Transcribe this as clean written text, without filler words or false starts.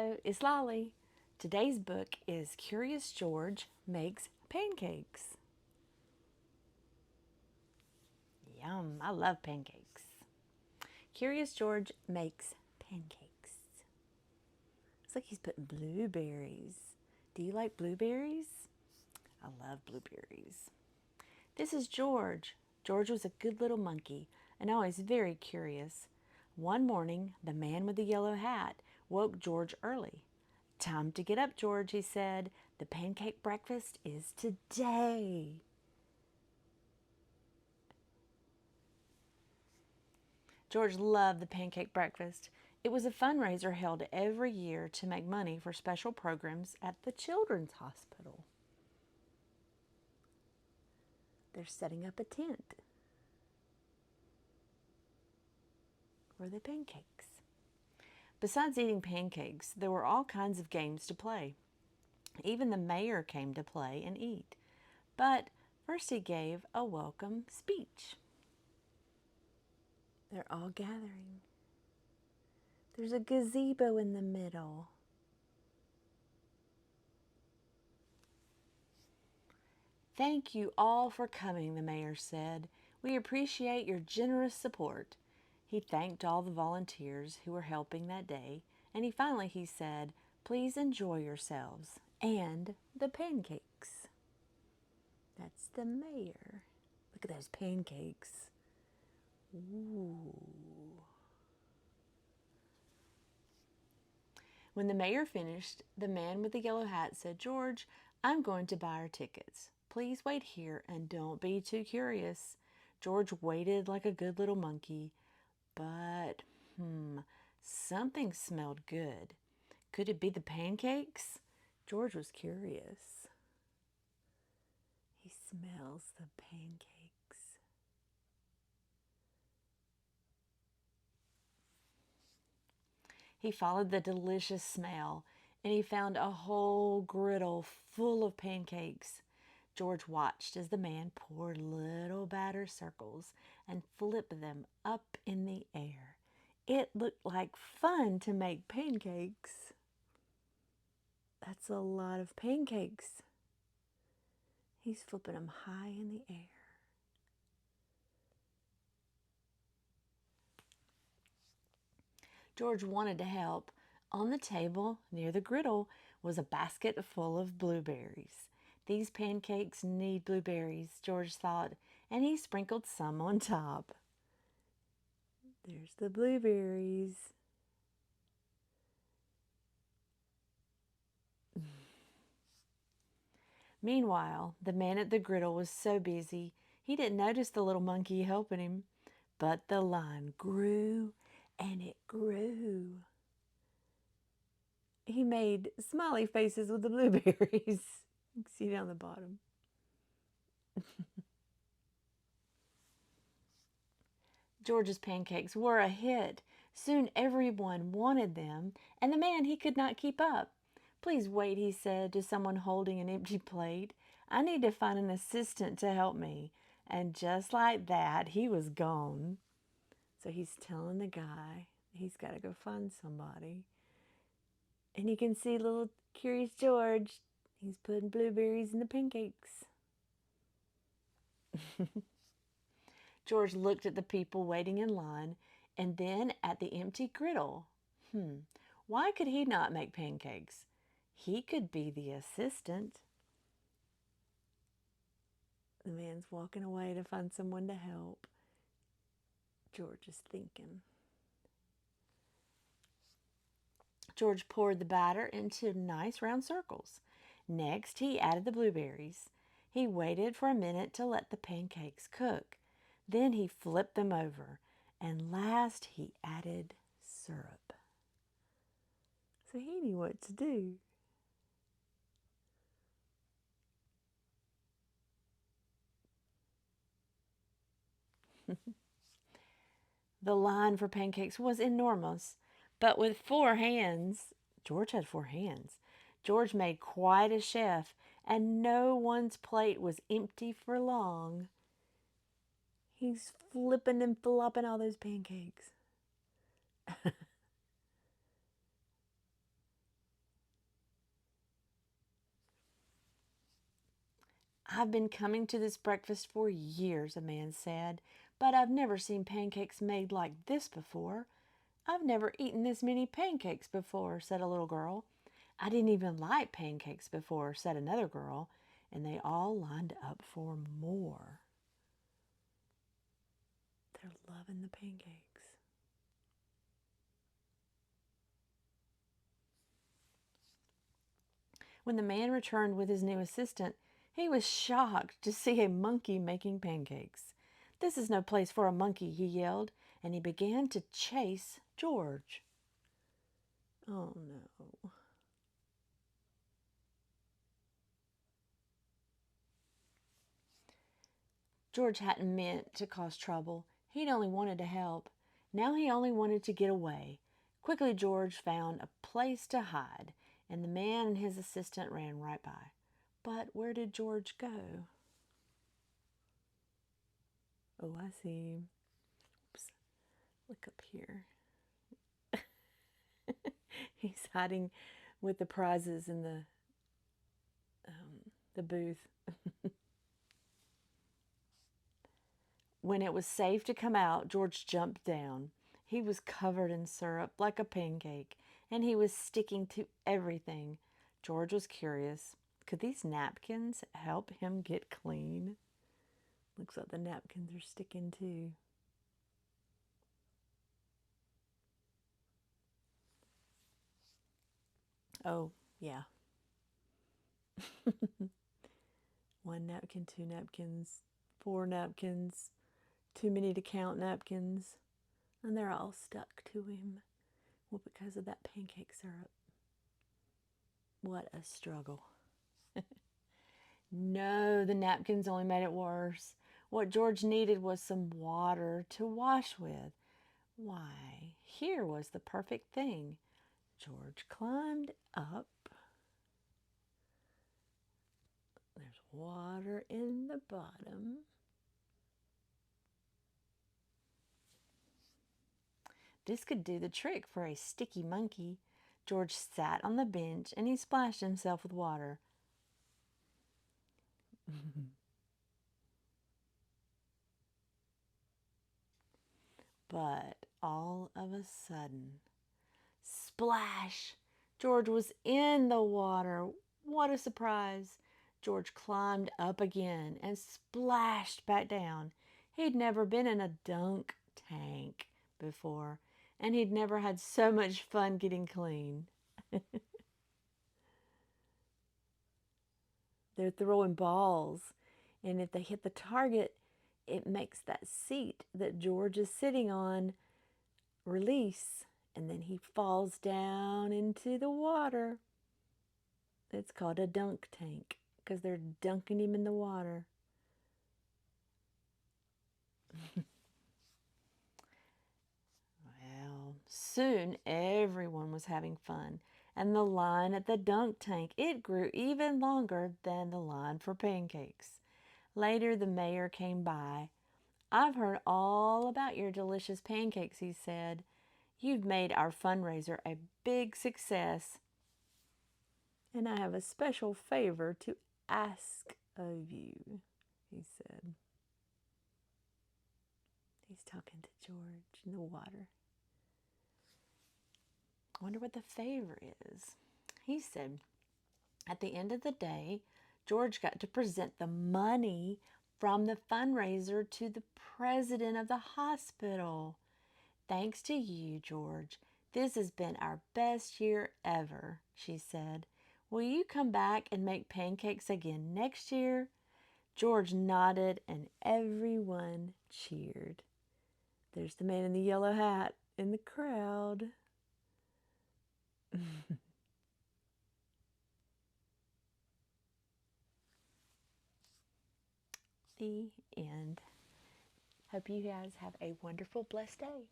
Hello, it's Lolly. Today's book is Curious George Makes Pancakes. Yum, I love pancakes. Curious George makes pancakes. Looks like he's putting blueberries. Do you like blueberries? I love blueberries. This is George. George was a good little monkey and always very curious. One morning, the man with the yellow hat woke George early. Time to get up, George, he said. The pancake breakfast is today. George loved the pancake breakfast. It was a fundraiser held every year to make money for special programs at the Children's Hospital. They're setting up a tent for the pancakes. Besides eating pancakes, there were all kinds of games to play. Even the mayor came to play and eat. But first he gave a welcome speech. They're all gathering. There's a gazebo in the middle. Thank you all for coming, the mayor said. We appreciate your generous support. He thanked all the volunteers who were helping that day, and he said, please enjoy yourselves and the pancakes. That's the mayor. Look at those pancakes. Ooh. When the mayor finished, the man with the yellow hat said, George, I'm going to buy our tickets. Please wait here and don't be too curious. George waited like a good little monkey, but, something smelled good. Could it be the pancakes? George was curious. He smells the pancakes. He followed the delicious smell and he found a whole griddle full of pancakes. George watched as the man poured little batter circles and flipped them up in the air. It looked like fun to make pancakes. That's a lot of pancakes. He's flipping them high in the air. George wanted to help. On the table near the griddle was a basket full of blueberries. These pancakes need blueberries, George thought, and he sprinkled some on top. There's the blueberries. Meanwhile, the man at the griddle was so busy, he didn't notice the little monkey helping him. But the line grew and it grew. He made smiley faces with the blueberries. You can see down the bottom. George's pancakes were a hit. Soon everyone wanted them, and the man, he could not keep up. Please wait, he said to someone holding an empty plate. I need to find an assistant to help me. And just like that, he was gone. So he's telling the guy he's got to go find somebody. And you can see little Curious George. He's putting blueberries in the pancakes. George looked at the people waiting in line and then at the empty griddle. Why could he not make pancakes? He could be the assistant. The man's walking away to find someone to help. George is thinking. George poured the batter into nice round circles. Next, he added the blueberries. He waited for a minute to let the pancakes cook. Then he flipped them over. And last, he added syrup. So he knew what to do. The line for pancakes was enormous, but with 4 hands, George had 4 hands. George made quite a chef, and no one's plate was empty for long. He's flipping and flopping all those pancakes. I've been coming to this breakfast for years, a man said, but I've never seen pancakes made like this before. I've never eaten this many pancakes before, said a little girl. I didn't even like pancakes before, said another girl, and they all lined up for more. They're loving the pancakes. When the man returned with his new assistant, he was shocked to see a monkey making pancakes. This is no place for a monkey, he yelled, and he began to chase George. Oh no. George hadn't meant to cause trouble. He'd only wanted to help. Now he only wanted to get away. Quickly, George found a place to hide, and the man and his assistant ran right by. But where did George go? Oh, I see. Oops. Look up here. He's hiding with the prizes in the booth. When it was safe to come out, George jumped down. He was covered in syrup like a pancake, and he was sticking to everything. George was curious. Could these napkins help him get clean? Looks like the napkins are sticking too. Oh, yeah. One napkin, two napkins, four napkins, too many to count napkins. And they're all stuck to him. Well, because of that pancake syrup. What a struggle. No, the napkins only made it worse. What George needed was some water to wash with. Why, here was the perfect thing. George climbed up. There's water in the bottom. This could do the trick for a sticky monkey. George sat on the bench and he splashed himself with water. But all of a sudden, splash! George was in the water. What a surprise! George climbed up again and splashed back down. He'd never been in a dunk tank before, and he'd never had so much fun getting clean. They're throwing balls, and if they hit the target, it makes that seat that George is sitting on release, and then he falls down into the water. It's called a dunk tank because they're dunking him in the water. Well, soon everyone was having fun, and the line at the dunk tank, it grew even longer than the line for pancakes. Later, the mayor came by. I've heard all about your delicious pancakes, he said. You've made our fundraiser a big success. And I have a special favor to ask of you, he said. He's talking to George in the water. I wonder what the favor is. He said, at the end of the day, George got to present the money from the fundraiser to the president of the hospital. Thanks to you, George. This has been our best year ever, she said. Will you come back and make pancakes again next year? George nodded and everyone cheered. There's the man in the yellow hat in the crowd. The end. Hope you guys have a wonderful, blessed day.